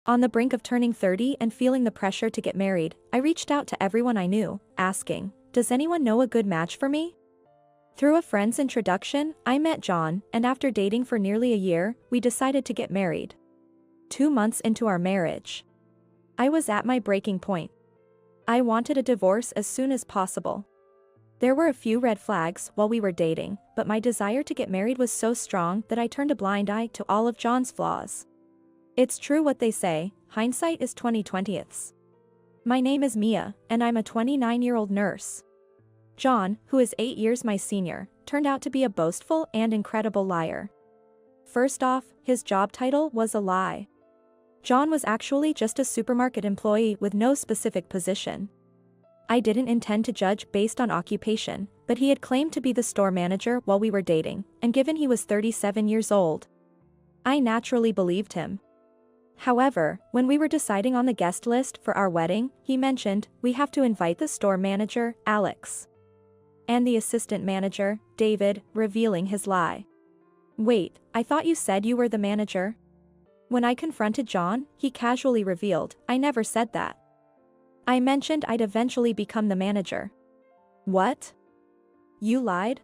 On the brink of turning 30 and feeling the pressure to get married, I reached out to everyone I knew, asking, "Does anyone know a good match for me?" Through a friend's introduction, I met John, and after dating for nearly a year, we decided to get married. 2 months into our marriage, I was at my breaking point. I wanted a divorce as soon as possible. There were a few red flags while we were dating, but my desire to get married was so strong that I turned a blind eye to all of John's flaws. It's true what they say, hindsight is 20/20. My name is Mia, and I'm a 29-year-old nurse. John, who is 8 years my senior, turned out to be a boastful and incredible liar. First off, his job title was a lie. John was actually just a supermarket employee with no specific position. I didn't intend to judge based on occupation, but he had claimed to be the store manager while we were dating, and given he was 37 years old, I naturally believed him. However, when we were deciding on the guest list for our wedding, he mentioned, "We have to invite the store manager, Alex, and the assistant manager, David," revealing his lie. "Wait, I thought you said you were the manager?" When I confronted John, he casually revealed, "I never said that. I mentioned I'd eventually become the manager." What? You lied?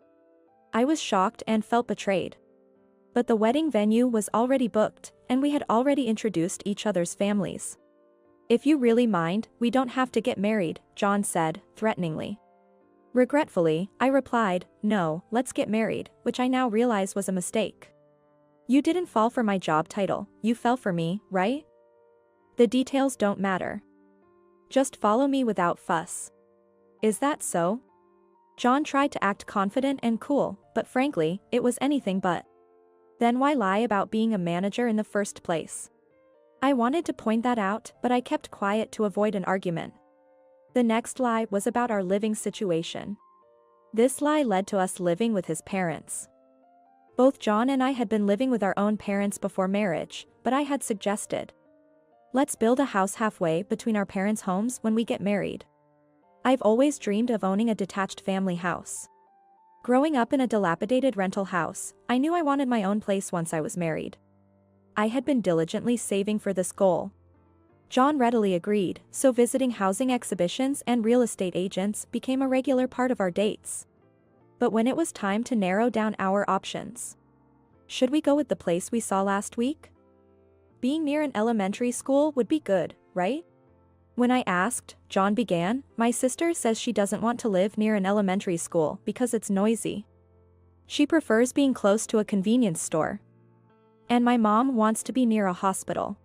I was shocked and felt betrayed. But the wedding venue was already booked, and we had already introduced each other's families. "If you really mind, we don't have to get married," John said, threateningly. Regretfully, I replied, "No, let's get married," which I now realize was a mistake. "You didn't fall for my job title, you fell for me, right? The details don't matter. Just follow me without fuss." "Is that so?" John tried to act confident and cool, but frankly, it was anything but. Then why lie about being a manager in the first place? I wanted to point that out, but I kept quiet to avoid an argument. The next lie was about our living situation. This lie led to us living with his parents. Both John and I had been living with our own parents before marriage, but I had suggested, "Let's build a house halfway between our parents' homes when we get married." I've always dreamed of owning a detached family house. Growing up in a dilapidated rental house, I knew I wanted my own place once I was married. I had been diligently saving for this goal. John readily agreed, so visiting housing exhibitions and real estate agents became a regular part of our dates. But when it was time to narrow down our options, should we go with the place we saw last week? Being near an elementary school would be good, right? When I asked, John began, "My sister says she doesn't want to live near an elementary school because it's noisy. She prefers being close to a convenience store. And my mom wants to be near a hospital.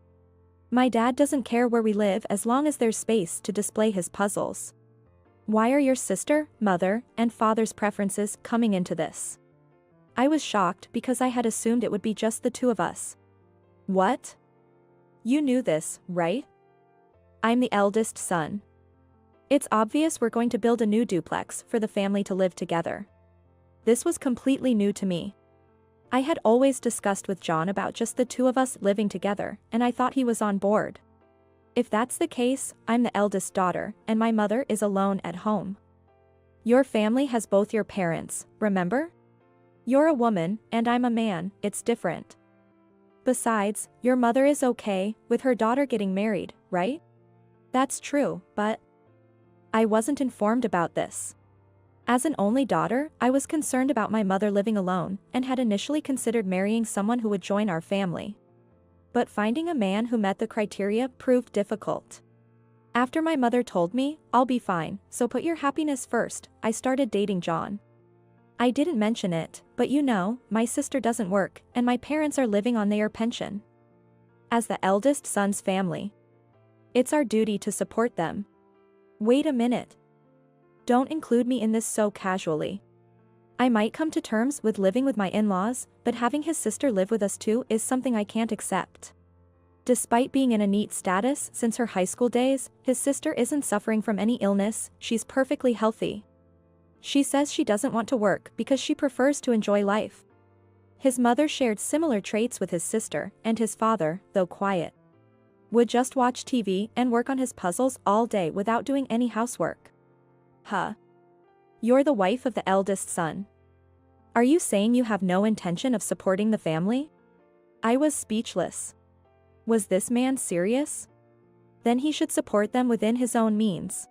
My dad doesn't care where we live as long as there's space to display his puzzles. Why are your sister, mother, and father's preferences coming into this?" I was shocked because I had assumed it would be just the two of us. "What? You knew this, right? I'm the eldest son. It's obvious we're going to build a new duplex for the family to live together." This was completely new to me. I had always discussed with John about just the two of us living together, and I thought he was on board. If that's the case, I'm the eldest daughter, and my mother is alone at home. Your family has both your parents, remember? You're a woman, and I'm a man, it's different. Besides, your mother is okay with her daughter getting married, right? That's true, but I wasn't informed about this. As an only daughter, I was concerned about my mother living alone, and had initially considered marrying someone who would join our family. But finding a man who met the criteria proved difficult. After my mother told me, "I'll be fine, so put your happiness first," I started dating John. I didn't mention it, but you know, my sister doesn't work, and my parents are living on their pension. As the eldest son's family, it's our duty to support them. Wait a minute. Don't include me in this so casually. I might come to terms with living with my in-laws, but having his sister live with us too is something I can't accept. Despite being in a neat status since her high school days, his sister isn't suffering from any illness, she's perfectly healthy. She says she doesn't want to work because she prefers to enjoy life. His mother shared similar traits with his sister, and his father, though quiet, would just watch TV and work on his puzzles all day without doing any housework. Huh. You're the wife of the eldest son. Are you saying you have no intention of supporting the family? I was speechless. Was this man serious? Then he should support them within his own means.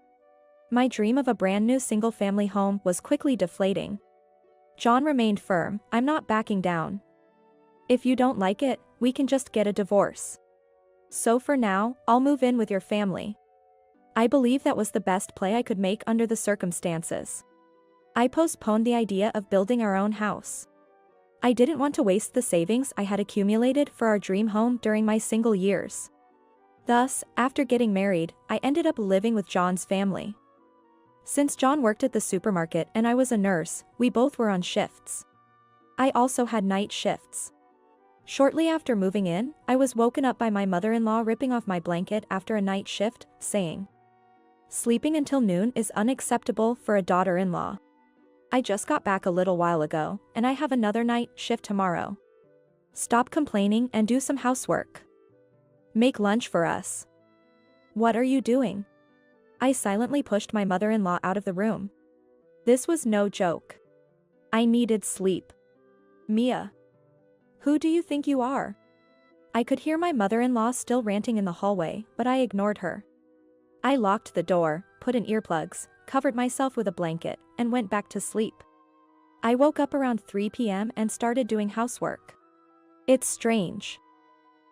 My dream of a brand new single-family home was quickly deflating. John remained firm, "I'm not backing down. If you don't like it, we can just get a divorce. So for now, I'll move in with your family." I believe that was the best play I could make under the circumstances. I postponed the idea of building our own house. I didn't want to waste the savings I had accumulated for our dream home during my single years. Thus, after getting married, I ended up living with John's family. Since John worked at the supermarket and I was a nurse, we both were on shifts. I also had night shifts. Shortly after moving in, I was woken up by my mother-in-law ripping off my blanket after a night shift, saying, "Sleeping until noon is unacceptable for a daughter-in-law. I just got back a little while ago, and I have another night shift tomorrow. Stop complaining and do some housework. Make lunch for us." "What are you doing?" I silently pushed my mother-in-law out of the room. This was no joke. I needed sleep. "Mia. Who do you think you are?" I could hear my mother-in-law still ranting in the hallway, but I ignored her. I locked the door, put in earplugs, covered myself with a blanket, and went back to sleep. I woke up around 3 p.m. and started doing housework. It's strange.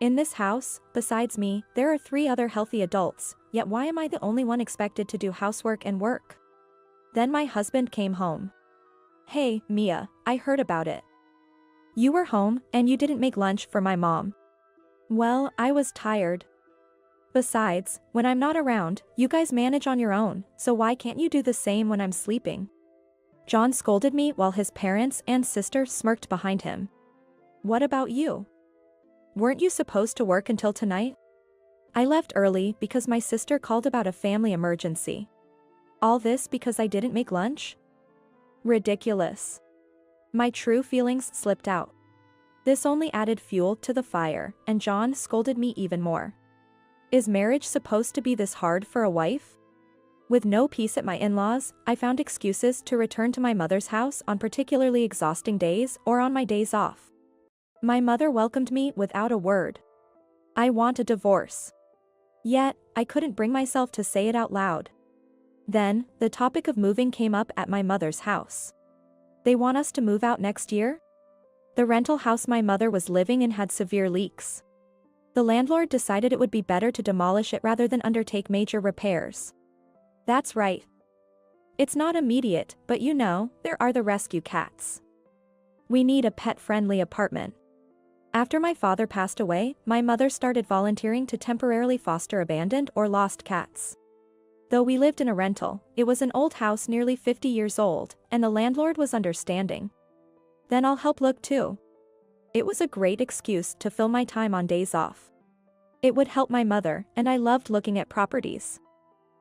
In this house, besides me, there are 3 other healthy adults, yet why am I the only one expected to do housework and work? Then my husband came home. "Hey, Mia, I heard about it. You were home, and you didn't make lunch for my mom." "Well, I was tired. Besides, when I'm not around, you guys manage on your own, so why can't you do the same when I'm sleeping?" John scolded me while his parents and sister smirked behind him. "What about you? Weren't you supposed to work until tonight?" I left early because my sister called about a family emergency. All this because I didn't make lunch? Ridiculous. My true feelings slipped out. This only added fuel to the fire, and John scolded me even more. Is marriage supposed to be this hard for a wife? With no peace at my in-laws, I found excuses to return to my mother's house on particularly exhausting days or on my days off. My mother welcomed me without a word. "I want a divorce." Yet, I couldn't bring myself to say it out loud. Then, the topic of moving came up at my mother's house. "They want us to move out next year?" The rental house my mother was living in had severe leaks. The landlord decided it would be better to demolish it rather than undertake major repairs. That's right. It's not immediate, but you know, there are the rescue cats. We need a pet-friendly apartment. After my father passed away, my mother started volunteering to temporarily foster abandoned or lost cats. Though we lived in a rental, it was an old house nearly 50 years old, and the landlord was understanding. "Then I'll help look too." It was a great excuse to fill my time on days off. It would help my mother, and I loved looking at properties.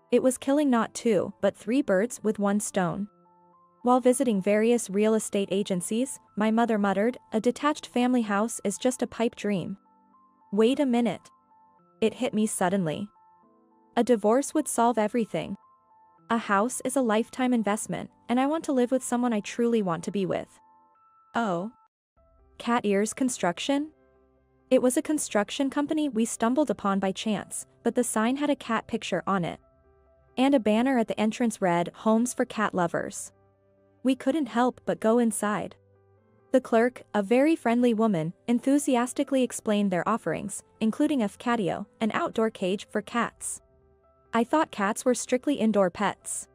It was killing not 2, but 3 birds with 1 stone. While visiting various real estate agencies, my mother muttered, "A detached family house is just a pipe dream." Wait a minute. It hit me suddenly. A divorce would solve everything. A house is a lifetime investment, and I want to live with someone I truly want to be with. Oh. Cat Ears Construction? It was a construction company we stumbled upon by chance, but the sign had a cat picture on it. And a banner at the entrance read, "Homes for Cat Lovers." We couldn't help but go inside. The clerk, a very friendly woman, enthusiastically explained their offerings, including a catio, an outdoor cage for cats. I thought cats were strictly indoor pets.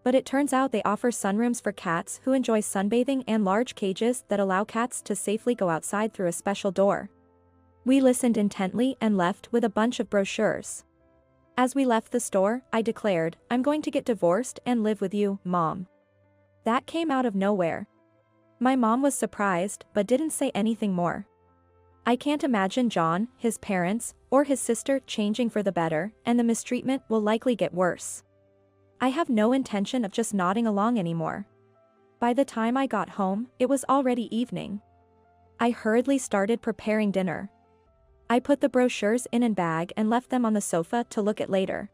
But it turns out they offer sunrooms for cats who enjoy sunbathing and large cages that allow cats to safely go outside through a special door. We listened intently and left with a bunch of brochures. As we left the store, I declared, "I'm going to get divorced and live with you, Mom." That came out of nowhere. My mom was surprised but didn't say anything more. I can't imagine John, his parents, or his sister changing for the better, and the mistreatment will likely get worse. I have no intention of just nodding along anymore. By the time I got home, it was already evening. I hurriedly started preparing dinner. I put the brochures in a bag and left them on the sofa to look at later.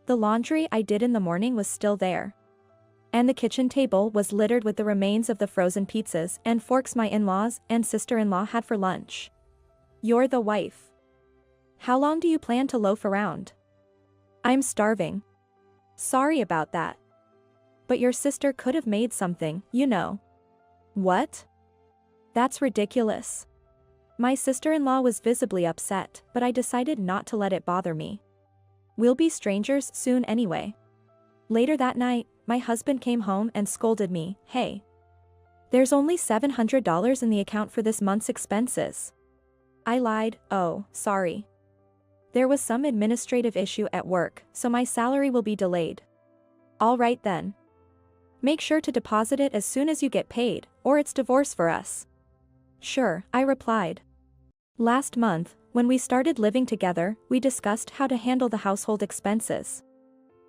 The laundry I did in the morning was still there. And the kitchen table was littered with the remains of the frozen pizzas and forks my in-laws and sister-in-law had for lunch. "You're the wife. How long do you plan to loaf around? I'm starving. Sorry about that. But your sister could have made something, you know. What? That's ridiculous. My sister-in-law was visibly upset, but I decided not to let it bother me. We'll be strangers soon anyway. Later that night, my husband came home and scolded me, "Hey. There's only $700 in the account for this month's expenses." I lied, "Oh, sorry. There was some administrative issue at work, so my salary will be delayed." "All right then. Make sure to deposit it as soon as you get paid, or it's divorce for us." "Sure," I replied. Last month, when we started living together, we discussed how to handle the household expenses.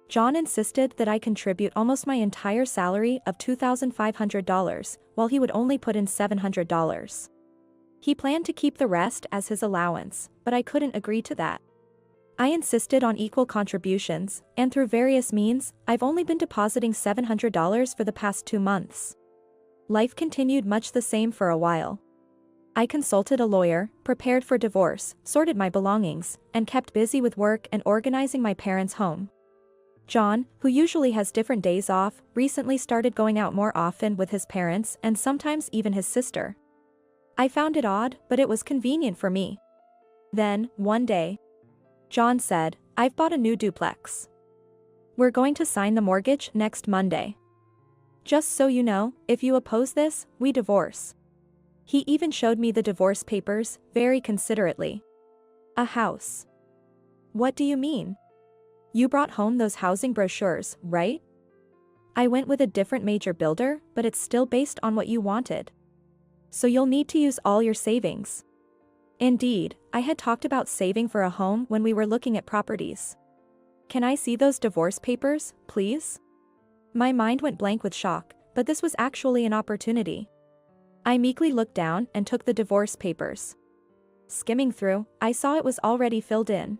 John insisted that I contribute almost my entire salary of $2,500, while he would only put in $700. He planned to keep the rest as his allowance, but I couldn't agree to that. I insisted on equal contributions, and through various means, I've only been depositing $700 for the past 2 months. Life continued much the same for a while. I consulted a lawyer, prepared for divorce, sorted my belongings, and kept busy with work and organizing my parents' home. John, who usually has different days off, recently started going out more often with his parents and sometimes even his sister. I found it odd, but it was convenient for me. Then, one day, John said, "I've bought a new duplex. We're going to sign the mortgage next Monday. Just so you know, if you oppose this, we divorce." He even showed me the divorce papers, very considerately. A house. What do you mean? You brought home those housing brochures, right? I went with a different major builder, but it's still based on what you wanted. So you'll need to use all your savings. Indeed, I had talked about saving for a home when we were looking at properties. Can I see those divorce papers, please? My mind went blank with shock, but this was actually an opportunity. I meekly looked down and took the divorce papers. Skimming through, I saw it was already filled in.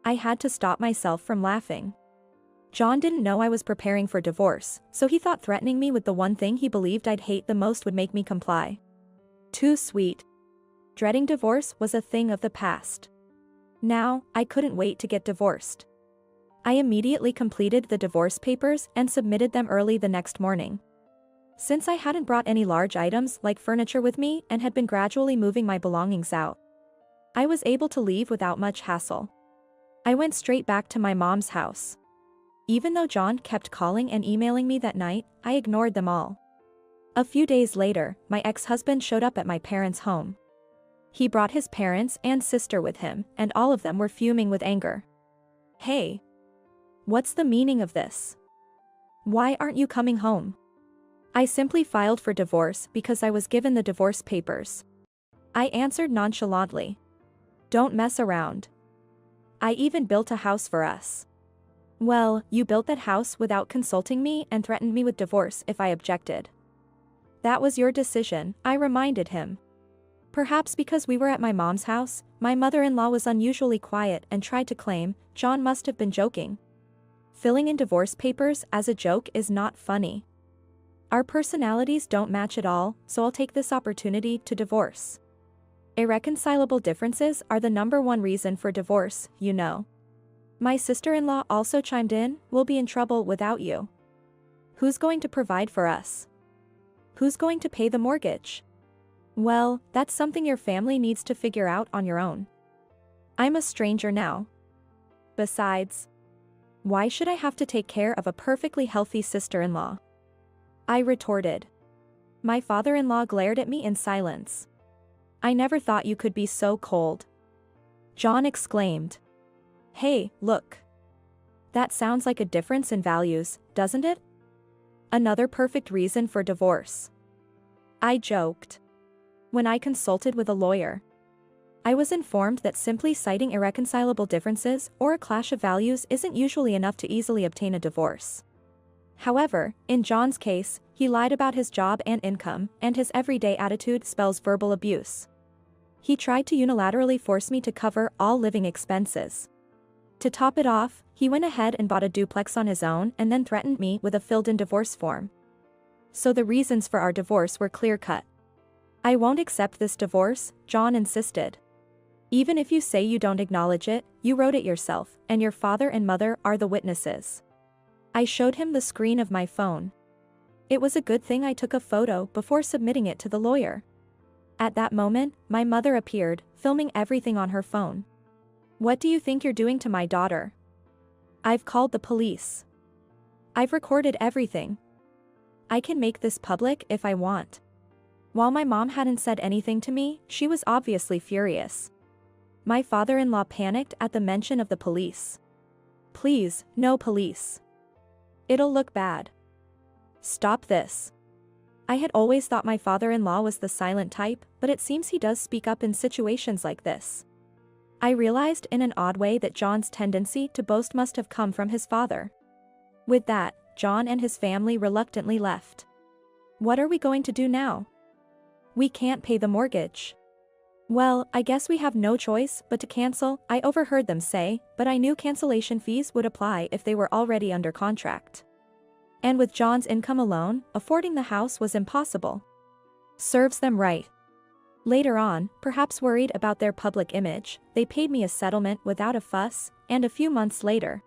I had to stop myself from laughing. John didn't know I was preparing for divorce, so he thought threatening me with the one thing he believed I'd hate the most would make me comply. Too sweet. Dreading divorce was a thing of the past. Now, I couldn't wait to get divorced. I immediately completed the divorce papers and submitted them early the next morning. Since I hadn't brought any large items like furniture with me and had been gradually moving my belongings out, I was able to leave without much hassle. I went straight back to my mom's house. Even though John kept calling and emailing me that night, I ignored them all. A few days later, my ex-husband showed up at my parents' home. He brought his parents and sister with him, and all of them were fuming with anger. "Hey. What's the meaning of this? Why aren't you coming home?" I simply filed for divorce because I was given the divorce papers. I answered nonchalantly. "Don't mess around. I even built a house for us." "Well, you built that house without consulting me and threatened me with divorce if I objected." "That was your decision," I reminded him. Perhaps because we were at my mom's house, my mother-in-law was unusually quiet and tried to claim John must have been joking. Filling in divorce papers as a joke is not funny. Our personalities don't match at all, so I'll take this opportunity to divorce. Irreconcilable differences are the #1 reason for divorce, you know. My sister-in-law also chimed in, "We'll be in trouble without you. Who's going to provide for us? Who's going to pay the mortgage?" "Well, that's something your family needs to figure out on your own. I'm a stranger now. Besides, why should I have to take care of a perfectly healthy sister-in-law?" I retorted. My father-in-law glared at me in silence. "I never thought you could be so cold." John exclaimed. "Hey, look. That sounds like a difference in values, doesn't it? Another perfect reason for divorce." I joked. When I consulted with a lawyer, I was informed that simply citing irreconcilable differences or a clash of values isn't usually enough to easily obtain a divorce. However, in John's case, he lied about his job and income, and his everyday attitude spells verbal abuse. He tried to unilaterally force me to cover all living expenses. To top it off, he went ahead and bought a duplex on his own and then threatened me with a filled-in divorce form. So the reasons for our divorce were clear-cut. "I won't accept this divorce," John insisted. Even if you say you don't acknowledge it, you wrote it yourself, and your father and mother are the witnesses. I showed him the screen of my phone. It was a good thing I took a photo before submitting it to the lawyer. At that moment, my mother appeared, filming everything on her phone. What do you think you're doing to my daughter? I've called the police. I've recorded everything. I can make this public if I want. While my mom hadn't said anything to me, she was obviously furious. My father-in-law panicked at the mention of the police. Please, no police. It'll look bad. Stop this. I had always thought my father-in-law was the silent type, but it seems he does speak up in situations like this. I realized in an odd way that John's tendency to boast must have come from his father. With that, John and his family reluctantly left. What are we going to do now? We can't pay the mortgage. Well, I guess we have no choice but to cancel, I overheard them say, but I knew cancellation fees would apply if they were already under contract. And with John's income alone, affording the house was impossible. Serves them right. Later on, perhaps worried about their public image, they paid me a settlement without a fuss, and a few months later,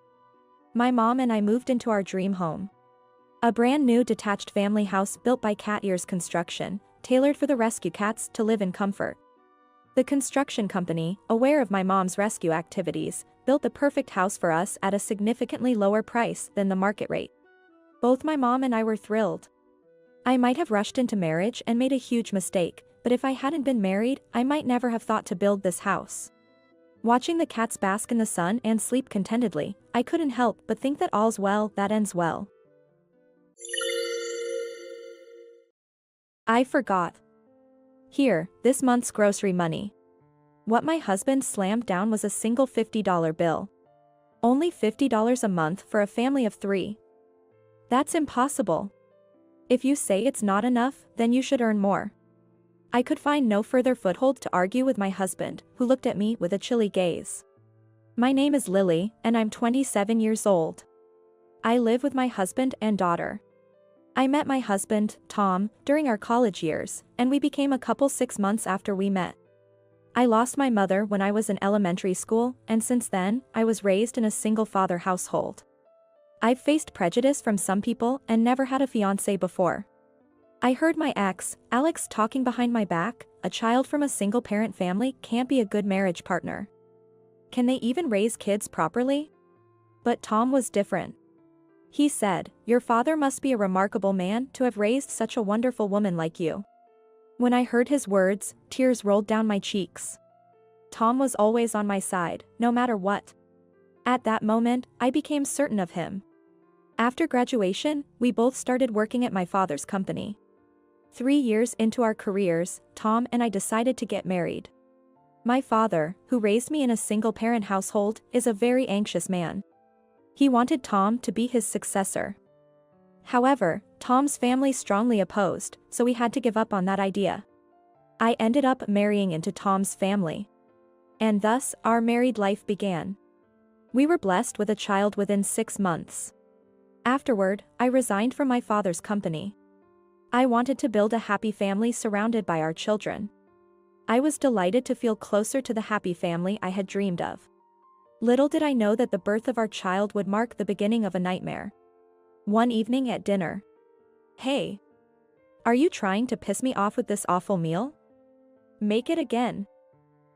my mom and I moved into our dream home. A brand new detached family house built by Cat Ears Construction, tailored for the rescue cats to live in comfort. The construction company, aware of my mom's rescue activities, built the perfect house for us at a significantly lower price than the market rate. Both my mom and I were thrilled. I might have rushed into marriage and made a huge mistake, but if I hadn't been married, I might never have thought to build this house. Watching the cats bask in the sun and sleep contentedly, I couldn't help but think that all's well that ends well. I forgot. Here, this month's grocery money. What my husband slammed down was a single $50 bill. Only $50 a month for a family of 3. That's impossible. If you say it's not enough, then you should earn more. I could find no further foothold to argue with my husband, who looked at me with a chilly gaze. My name is Lily, and I'm 27 years old. I live with my husband and daughter. I met my husband, Tom, during our college years, and we became a couple 6 months after we met. I lost my mother when I was in elementary school, and since then, I was raised in a single-father household. I've faced prejudice from some people and never had a fiancé before. I heard my ex, Alex, talking behind my back, a child from a single-parent family can't be a good marriage partner. Can they even raise kids properly? But Tom was different. He said, "Your father must be a remarkable man to have raised such a wonderful woman like you." When I heard his words, tears rolled down my cheeks. Tom was always on my side, no matter what. At that moment, I became certain of him. After graduation, we both started working at my father's company. 3 years into our careers, Tom and I decided to get married. My father, who raised me in a single-parent household, is a very anxious man. He wanted Tom to be his successor. However, Tom's family strongly opposed, so we had to give up on that idea. I ended up marrying into Tom's family. And thus, our married life began. We were blessed with a child within 6 months. Afterward, I resigned from my father's company. I wanted to build a happy family surrounded by our children. I was delighted to feel closer to the happy family I had dreamed of. Little did I know that the birth of our child would mark the beginning of a nightmare. One evening at dinner. "Hey. Are you trying to piss me off with this awful meal? Make it again."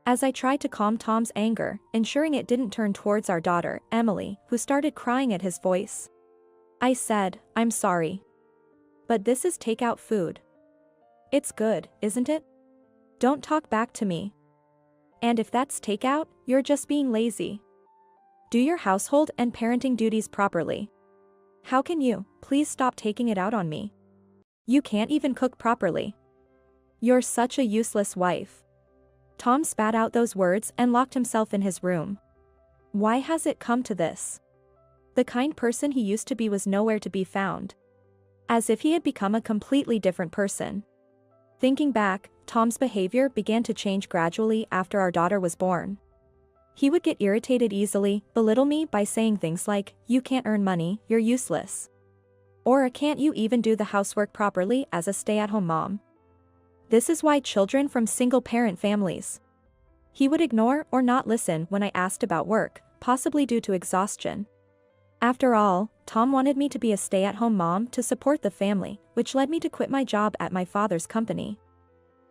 As I tried to calm Tom's anger, ensuring it didn't turn towards our daughter, Emily, who started crying at his voice, I said, "I'm sorry. But this is takeout food. It's good, isn't it? Don't talk back to me. And if that's takeout, you're just being lazy. Do your household and parenting duties properly. How can you, please stop taking it out on me? You can't even cook properly. You're such a useless wife." Tom spat out those words and locked himself in his room. Why has it come to this? The kind person he used to be was nowhere to be found. As if he had become a completely different person. Thinking back, Tom's behavior began to change gradually after our daughter was born. He would get irritated easily, belittle me by saying things like, "You can't earn money, you're useless." Or, "Can't you even do the housework properly as a stay-at-home mom?" This is why children from single-parent families He would ignore or not listen when I asked about work, possibly due to exhaustion. After all, Tom wanted me to be a stay-at-home mom to support the family, which led me to quit my job at my father's company.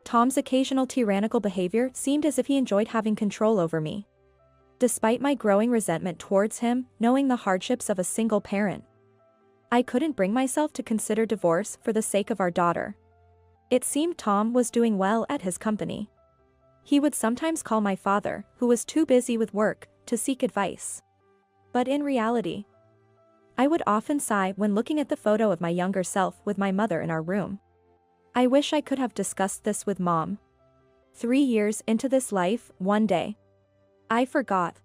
Tom's occasional tyrannical behavior seemed as if he enjoyed having control over me. Despite my growing resentment towards him, knowing the hardships of a single parent, I couldn't bring myself to consider divorce for the sake of our daughter. It seemed Tom was doing well at his company. He would sometimes call my father, who was too busy with work, to seek advice. But in reality, I would often sigh when looking at the photo of my younger self with my mother in our room. I wish I could have discussed this with Mom. 3 years into this life, one day, I forgot.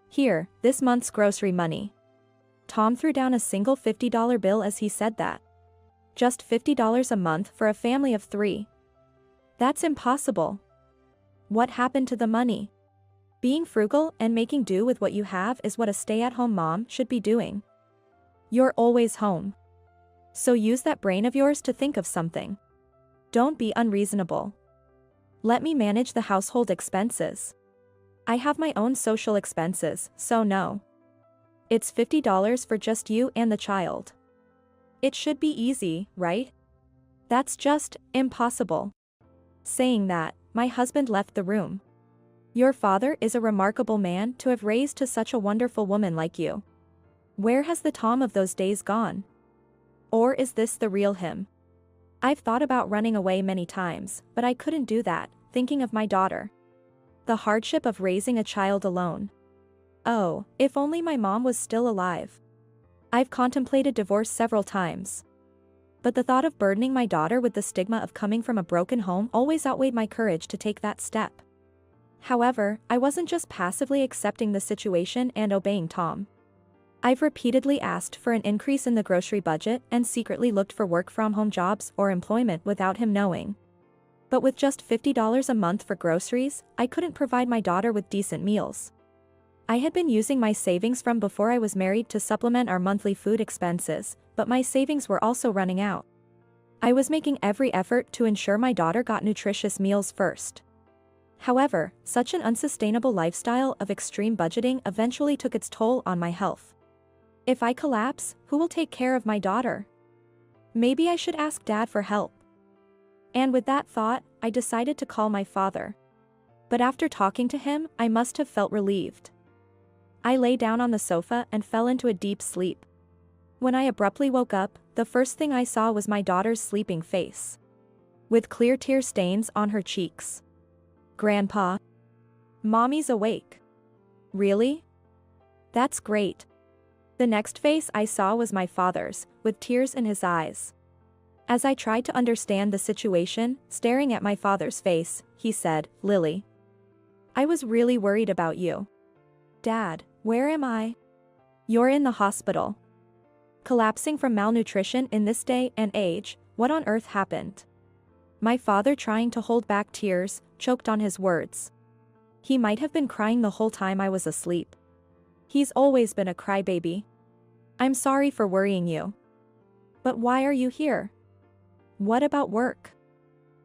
Here, this month's grocery money. Tom threw down a single $50 bill as he said that. Just $50 a month for a family of 3. That's impossible. What happened to the money? Being frugal and making do with what you have is what a stay-at-home mom should be doing. You're always home. So use that brain of yours to think of something. Don't be unreasonable. Let me manage the household expenses. I have my own social expenses, so no. It's $50 for just you and the child. It should be easy, right? That's just impossible. Saying that, my husband left the room. Your father is a remarkable man to have raised to such a wonderful woman like you. Where has the Tom of those days gone? Or is this the real him? I've thought about running away many times, but I couldn't do that, thinking of my daughter. The hardship of raising a child alone. Oh, if only my mom was still alive. I've contemplated divorce several times. But the thought of burdening my daughter with the stigma of coming from a broken home always outweighed my courage to take that step. However, I wasn't just passively accepting the situation and obeying Tom. I've repeatedly asked for an increase in the grocery budget and secretly looked for work-from-home jobs or employment without him knowing. But with just $50 a month for groceries, I couldn't provide my daughter with decent meals. I had been using my savings from before I was married to supplement our monthly food expenses, but my savings were also running out. I was making every effort to ensure my daughter got nutritious meals first. However, such an unsustainable lifestyle of extreme budgeting eventually took its toll on my health. If I collapse, who will take care of my daughter? Maybe I should ask Dad for help. And with that thought, I decided to call my father. But after talking to him, I must have felt relieved. I lay down on the sofa and fell into a deep sleep. When I abruptly woke up, the first thing I saw was my daughter's sleeping face, with clear tear stains on her cheeks. Grandpa? Mommy's awake. Really? That's great. The next face I saw was my father's, with tears in his eyes. As I tried to understand the situation, staring at my father's face, he said, "Lily, I was really worried about you." "Dad, where am I?" "You're in the hospital. Collapsing from malnutrition in this day and age, what on earth happened?" My father, trying to hold back tears, choked on his words. He might have been crying the whole time I was asleep. He's always been a crybaby. "I'm sorry for worrying you. But why are you here? What about work?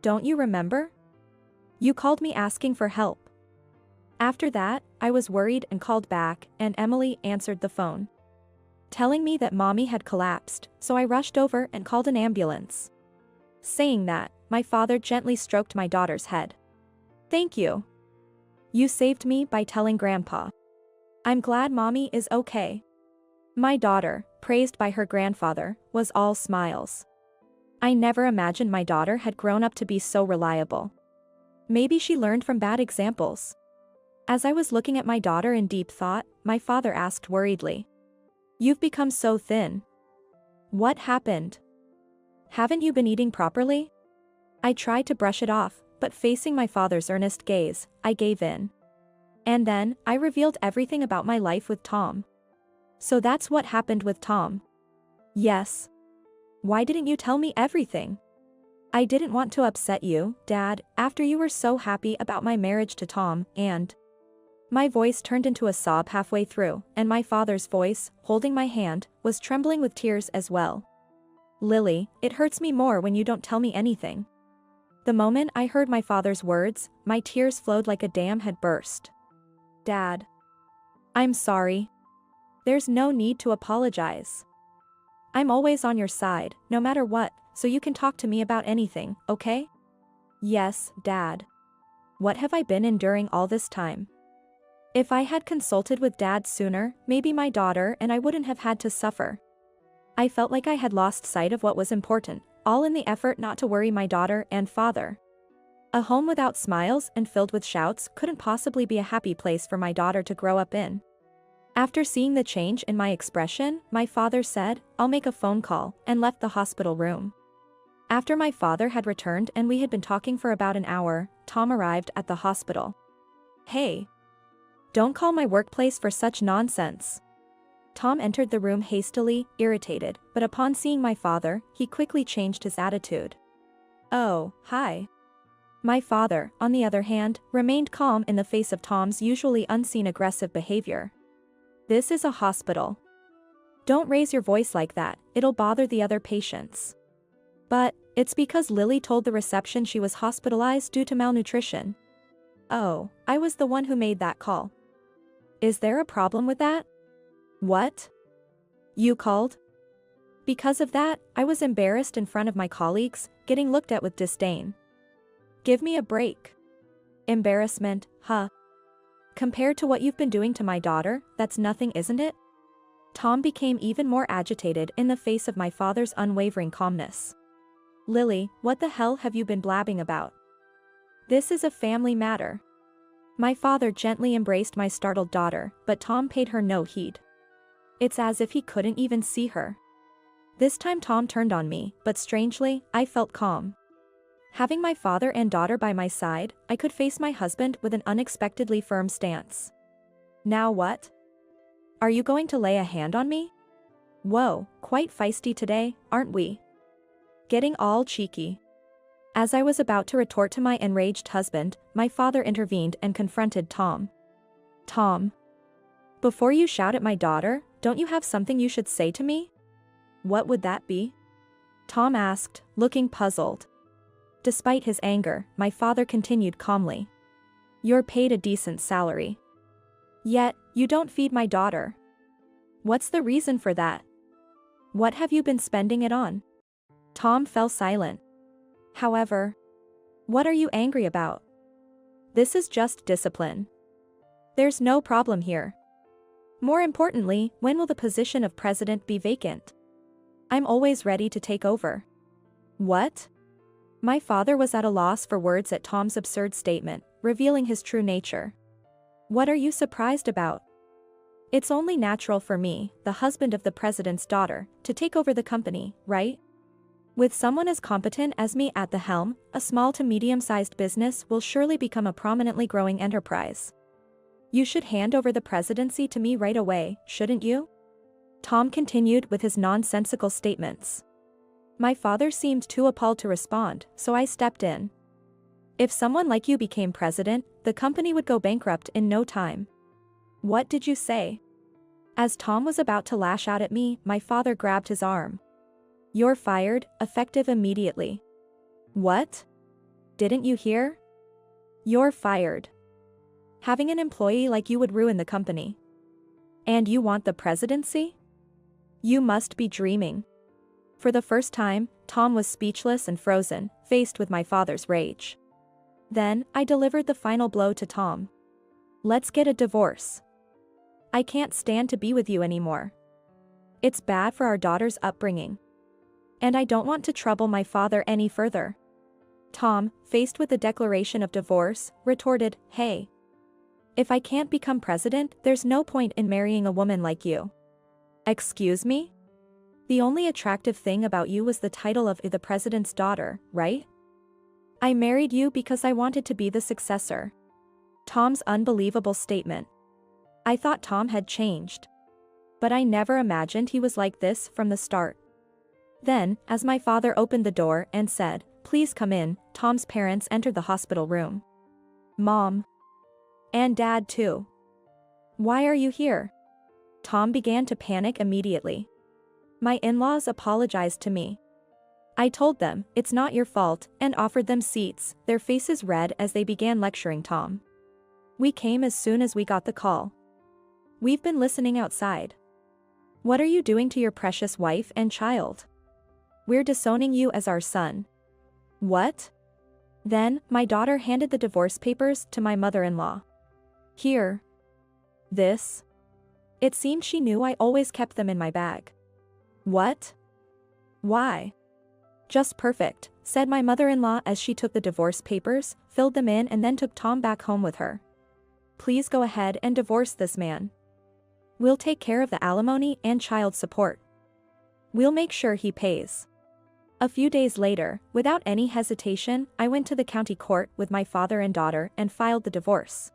Don't you remember? You called me asking for help." After that, I was worried and called back, and Emily answered the phone, telling me that Mommy had collapsed, so I rushed over and called an ambulance. Saying that, my father gently stroked my daughter's head. "Thank you. You saved me by telling Grandpa. I'm glad Mommy is okay." My daughter, praised by her grandfather, was all smiles. I never imagined my daughter had grown up to be so reliable. Maybe she learned from bad examples. As I was looking at my daughter in deep thought, my father asked worriedly, "You've become so thin. What happened? Haven't you been eating properly?" I tried to brush it off, but facing my father's earnest gaze, I gave in. And then, I revealed everything about my life with Tom. "So that's what happened with Tom?" "Yes. Why didn't you tell me everything?" "I didn't want to upset you, Dad, after you were so happy about my marriage to Tom, and..." My voice turned into a sob halfway through, and my father's voice, holding my hand, was trembling with tears as well. "Lily, it hurts me more when you don't tell me anything. The moment I heard my father's words, my tears flowed like a dam had burst. Dad. I'm sorry. There's no need to apologize. I'm always on your side, no matter what, so you can talk to me about anything, okay? Yes, Dad. What have I been enduring all this time? If I had consulted with Dad sooner, maybe my daughter and I wouldn't have had to suffer. I felt like I had lost sight of what was important, all in the effort not to worry my daughter and father. A home without smiles and filled with shouts couldn't possibly be a happy place for my daughter to grow up in. After seeing the change in my expression, my father said, "I'll make a phone call," and left the hospital room. After my father had returned and we had been talking for about an hour, Tom arrived at the hospital. Hey. Don't call my workplace for such nonsense. Tom entered the room hastily, irritated, but upon seeing my father, he quickly changed his attitude. Oh, hi. My father, on the other hand, remained calm in the face of Tom's usually unseen aggressive behavior. This is a hospital. Don't raise your voice like that, it'll bother the other patients. But, it's because Lily told the reception she was hospitalized due to malnutrition. Oh, I was the one who made that call. Is there a problem with that? What? You called? Because of that, I was embarrassed in front of my colleagues, getting looked at with disdain. Give me a break. Embarrassment, huh? Compared to what you've been doing to my daughter, that's nothing, isn't it? Tom became even more agitated in the face of my father's unwavering calmness. Lily, what the hell have you been blabbing about? This is a family matter. My father gently embraced my startled daughter, but Tom paid her no heed. It's as if he couldn't even see her. This time Tom turned on me, but strangely, I felt calm. Having my father and daughter by my side, I could face my husband with an unexpectedly firm stance. Now what? Are you going to lay a hand on me? Whoa, quite feisty today, aren't we? Getting all cheeky. As I was about to retort to my enraged husband, my father intervened and confronted Tom. Tom. Before you shout at my daughter, don't you have something you should say to me? What would that be? Tom asked, looking puzzled. Despite his anger, my father continued calmly. You're paid a decent salary. Yet, you don't feed my daughter. What's the reason for that? What have you been spending it on? Tom fell silent. However, what are you angry about? This is just discipline. There's no problem here. More importantly, when will the position of president be vacant? I'm always ready to take over. What? My father was at a loss for words at Tom's absurd statement, revealing his true nature. What are you surprised about? It's only natural for me, the husband of the president's daughter, to take over the company, right? With someone as competent as me at the helm, a small to medium-sized business will surely become a prominently growing enterprise. You should hand over the presidency to me right away, shouldn't you? Tom continued with his nonsensical statements. My father seemed too appalled to respond, so I stepped in. If someone like you became president, the company would go bankrupt in no time. What did you say? As Tom was about to lash out at me, my father grabbed his arm. You're fired, effective immediately. What? Didn't you hear? You're fired. Having an employee like you would ruin the company. And you want the presidency? You must be dreaming. For the first time, Tom was speechless and frozen, faced with my father's rage. Then, I delivered the final blow to Tom. Let's get a divorce. I can't stand to be with you anymore. It's bad for our daughter's upbringing. And I don't want to trouble my father any further. Tom, faced with the declaration of divorce, retorted, Hey. If I can't become president, there's no point in marrying a woman like you. Excuse me? The only attractive thing about you was the title of the president's daughter, right? I married you because I wanted to be the successor. Tom's unbelievable statement. I thought Tom had changed. But I never imagined he was like this from the start. Then, as my father opened the door and said, Please come in, Tom's parents entered the hospital room. Mom. And Dad too. Why are you here? Tom began to panic immediately. My in-laws apologized to me. I told them, it's not your fault, and offered them seats, their faces red as they began lecturing Tom. We came as soon as we got the call. We've been listening outside. What are you doing to your precious wife and child? We're disowning you as our son. What? Then, my daughter handed the divorce papers to my mother-in-law. Here. This. It seemed she knew I always kept them in my bag. What? Why? Just perfect, said my mother-in-law as she took the divorce papers, filled them in and then took Tom back home with her. Please go ahead and divorce this man. We'll take care of the alimony and child support. We'll make sure he pays. A few days later, without any hesitation, I went to the county court with my father and daughter and filed the divorce.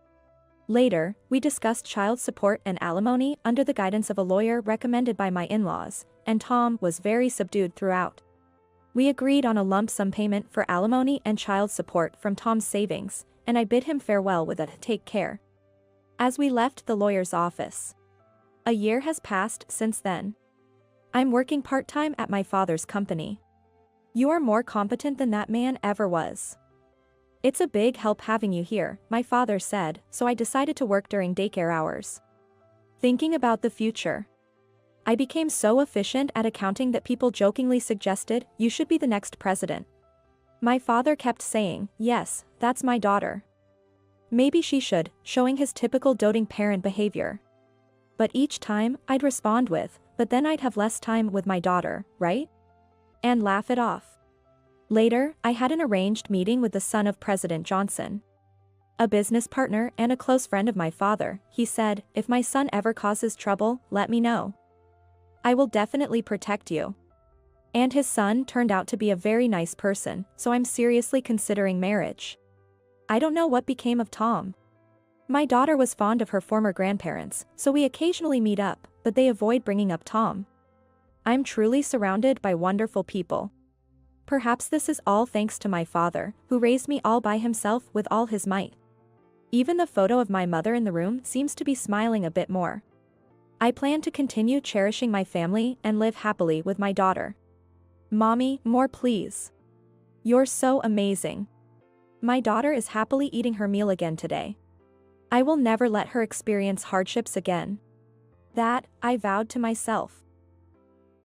Later, we discussed child support and alimony under the guidance of a lawyer recommended by my in-laws, and Tom was very subdued throughout. We agreed on a lump sum payment for alimony and child support from Tom's savings, and I bid him farewell with a "take care" as we left the lawyer's office. A year has passed since then. I'm working part-time at my father's company. You are more competent than that man ever was. It's a big help having you here, my father said, so I decided to work during daycare hours. Thinking about the future. I became so efficient at accounting that people jokingly suggested, you should be the next president. My father kept saying, yes, that's my daughter. Maybe she should, showing his typical doting parent behavior. But each time, I'd respond with, but then I'd have less time with my daughter, right? And laugh it off. Later, I had an arranged meeting with the son of President Johnson. A business partner and a close friend of my father, he said, if my son ever causes trouble, let me know. I will definitely protect you. And his son turned out to be a very nice person, so I'm seriously considering marriage. I don't know what became of Tom. My daughter was fond of her former grandparents, so we occasionally meet up, but they avoid bringing up Tom. I'm truly surrounded by wonderful people. Perhaps this is all thanks to my father, who raised me all by himself with all his might. Even the photo of my mother in the room seems to be smiling a bit more. I plan to continue cherishing my family and live happily with my daughter. Mommy, more please. You're so amazing. My daughter is happily eating her meal again today. I will never let her experience hardships again. That, I vowed to myself.